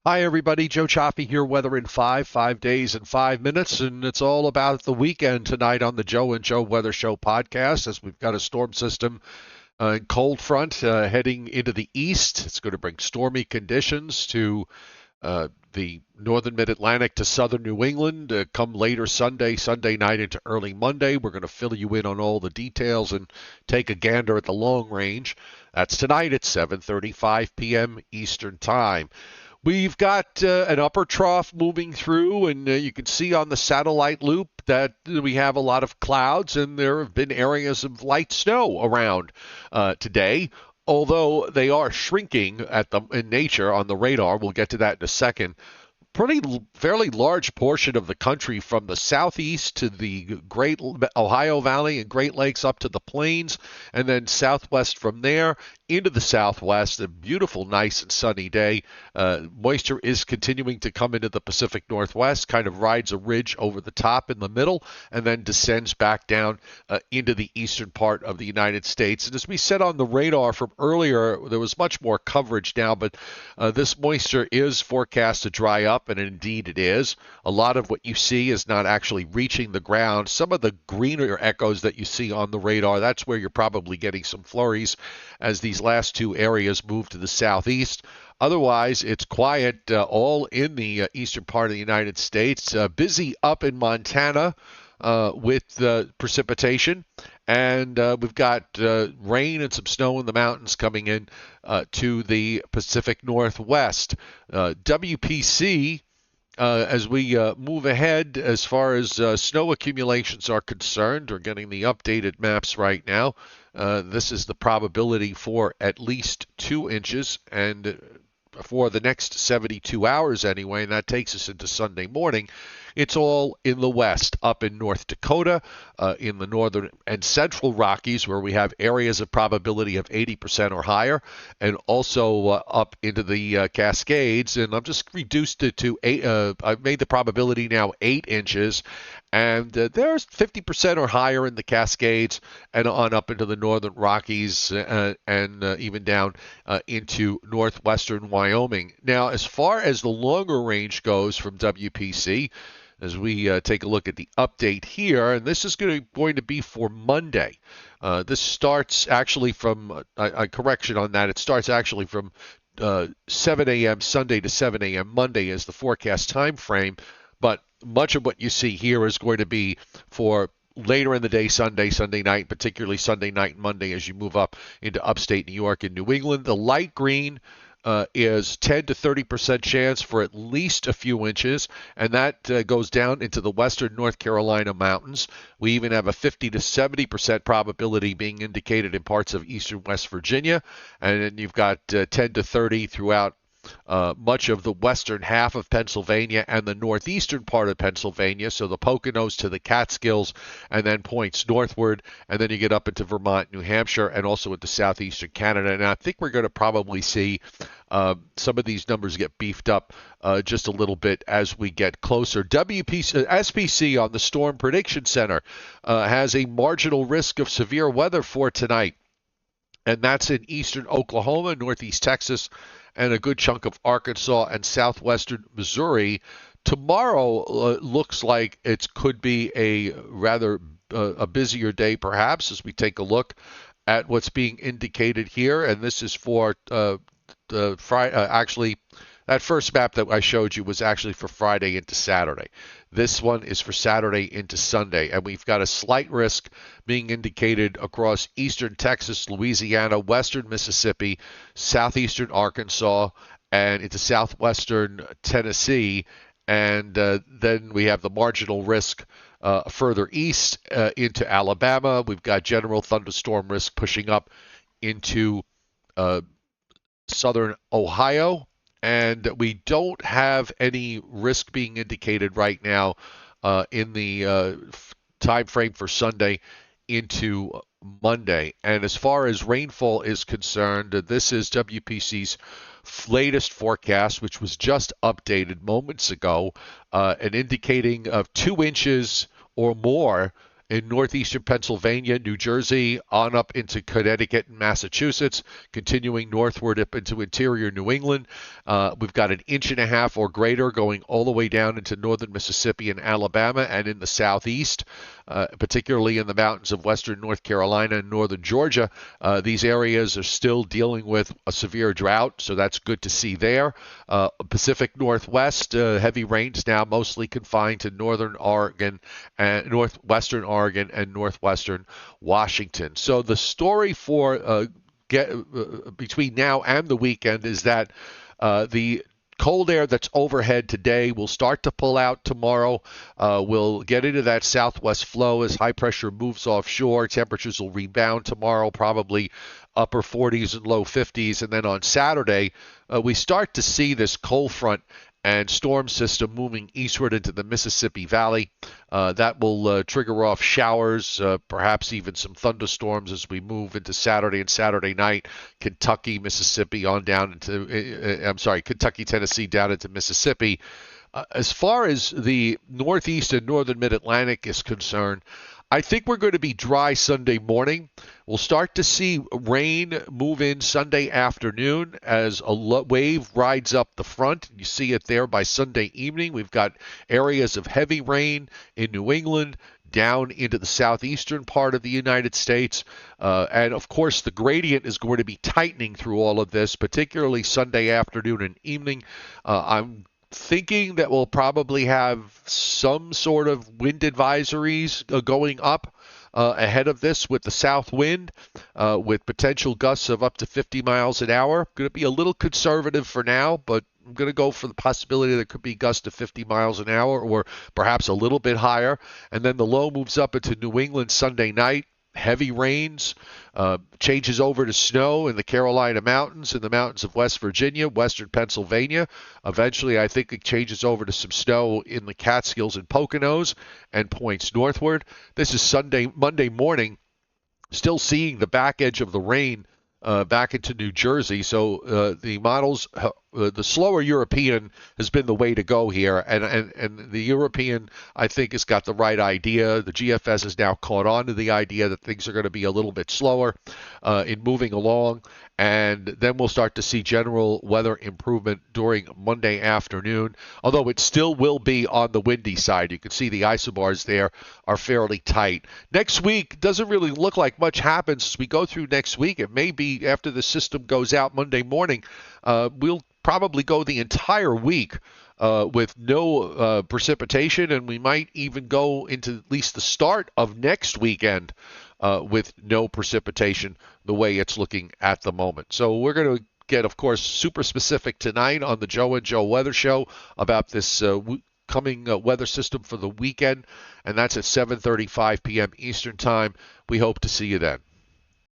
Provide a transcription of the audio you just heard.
Hi, everybody. Joe Cioffi here. Weather in 5 days and 5 minutes. And it's all about the weekend tonight on the Joe and Joe Weather Show podcast as we've got a storm system cold front heading into the east. It's going to bring stormy conditions to the northern mid-Atlantic to southern New England come later Sunday night into early Monday. We're going to fill you in on all the details and take a gander at the long range. That's tonight at 7:35 p.m. Eastern Time. We've got an upper trough moving through, and you can see on the satellite loop that we have a lot of clouds, and there have been areas of light snow around today, although they are shrinking in nature on the radar. We'll get to that in a second. Fairly large portion of the country from the southeast to the Great Ohio Valley and Great Lakes up to the plains, and then southwest from there into the southwest. A beautiful, nice and sunny day. Moisture is continuing to come into the Pacific Northwest, kind of rides a ridge over the top in the middle, and then descends back down into the eastern part of the United States. And as we said on the radar from earlier, there was much more coverage now, but this moisture is forecast to dry up, and indeed it is. A lot of what you see is not actually reaching the ground. Some of the greener echoes that you see on the radar, that's where you're probably getting some flurries as these last two areas move to the southeast. Otherwise, it's quiet all in the eastern part of the United States. Busy up in Montana with precipitation. And we've got rain and some snow in the mountains coming in to the Pacific Northwest. WPC, as we move ahead, as far as snow accumulations are concerned, we're getting the updated maps right now. This is the probability for at least 2 inches, and for the next 72 hours anyway, and that takes us into Sunday morning. It's all in the west, up in North Dakota, in the northern and central Rockies, where we have areas of probability of 80% or higher, and also up into the Cascades. And I've just reduced it to 8. I've made the probability now 8 inches, and there's 50% or higher in the Cascades and on up into the northern Rockies and even down into northwestern Wyoming. Now, as far as the longer range goes from WPC, as we take a look at the update here, and this is going to be for Monday. This starts actually from a correction on that. It starts actually from 7 a.m. Sunday to 7 a.m. Monday is the forecast time frame, but much of what you see here is going to be for later in the day, Sunday night, particularly Sunday night and Monday as you move up into upstate New York and New England. The light green is 10 to 30% chance for at least a few inches, and that goes down into the western North Carolina mountains. We even have a 50 to 70% probability being indicated in parts of eastern West Virginia, and then you've got 10 to 30 throughout much of the western half of Pennsylvania and the northeastern part of Pennsylvania, so the Poconos to the Catskills, and then points northward, and then you get up into Vermont, New Hampshire, and also into southeastern Canada. And I think we're going to probably see some of these numbers get beefed up just a little bit as we get closer. SPC on the Storm Prediction Center has a marginal risk of severe weather for tonight, and that's in eastern Oklahoma, northeast Texas, and a good chunk of Arkansas and southwestern Missouri. Tomorrow looks like it could be a rather a busier day, perhaps, as we take a look at what's being indicated here. And this is for Friday. Actually, that first map that I showed you was actually for Friday into Saturday. This one is for Saturday into Sunday, and we've got a slight risk being indicated across eastern Texas, Louisiana, western Mississippi, southeastern Arkansas, and into southwestern Tennessee. And then we have the marginal risk further east into Alabama. We've got general thunderstorm risk pushing up into southern Ohio. And we don't have any risk being indicated right now in the time frame for Sunday into Monday. And as far as rainfall is concerned, this is WPC's latest forecast, which was just updated moments ago, and indicating of 2 inches or more in northeastern Pennsylvania, New Jersey, on up into Connecticut and Massachusetts, continuing northward up into interior New England. We've got an inch and a half or greater going all the way down into northern Mississippi and Alabama and in the southeast, particularly in the mountains of western North Carolina and northern Georgia. These areas are still dealing with a severe drought, so that's good to see there. Pacific Northwest, heavy rains now mostly confined to northern Oregon and northwestern Oregon and northwestern Washington. So the story for between now and the weekend is that the cold air that's overhead today will start to pull out tomorrow. We'll get into that southwest flow as high pressure moves offshore. Temperatures will rebound tomorrow, probably upper 40s and low 50s. And then on Saturday, we start to see this cold front and storm system moving eastward into the Mississippi Valley. That will trigger off showers, perhaps even some thunderstorms as we move into Saturday and Saturday night. Kentucky, Mississippi, on down into, Kentucky, Tennessee, down into Mississippi. As far as the northeast and northern mid-Atlantic is concerned, I think we're going to be dry Sunday morning. We'll start to see rain move in Sunday afternoon as a wave rides up the front. You see it there by Sunday evening. We've got areas of heavy rain in New England, down into the southeastern part of the United States. And of course, the gradient is going to be tightening through all of this, particularly Sunday afternoon and evening. I'm thinking that we'll probably have some sort of wind advisories going up ahead of this with the south wind, with potential gusts of up to 50 miles an hour. Going to be a little conservative for now, but I'm going to go for the possibility there could be gusts of 50 miles an hour or perhaps a little bit higher. And then the low moves up into New England Sunday night. Heavy rains, changes over to snow in the Carolina Mountains, in the mountains of West Virginia, western Pennsylvania. Eventually, I think it changes over to some snow in the Catskills and Poconos and points northward. This is Monday morning, still seeing the back edge of the rain back into New Jersey. So the models, the slower European has been the way to go here. And the European, I think, has got the right idea. The GFS has now caught on to the idea that things are going to be a little bit slower in moving along. And then we'll start to see general weather improvement during Monday afternoon, although it still will be on the windy side. You can see the isobars there are fairly tight. Next week doesn't really look like much happens as we go through next week. It may be after the system goes out Monday morning. We'll probably go the entire week with no precipitation, and we might even go into at least the start of next weekend with no precipitation the way it's looking at the moment. So we're going to get, of course, super specific tonight on the Joe and Joe Weather Show about this coming weather system for the weekend, and that's at 7:35 p.m. Eastern Time. We hope to see you then.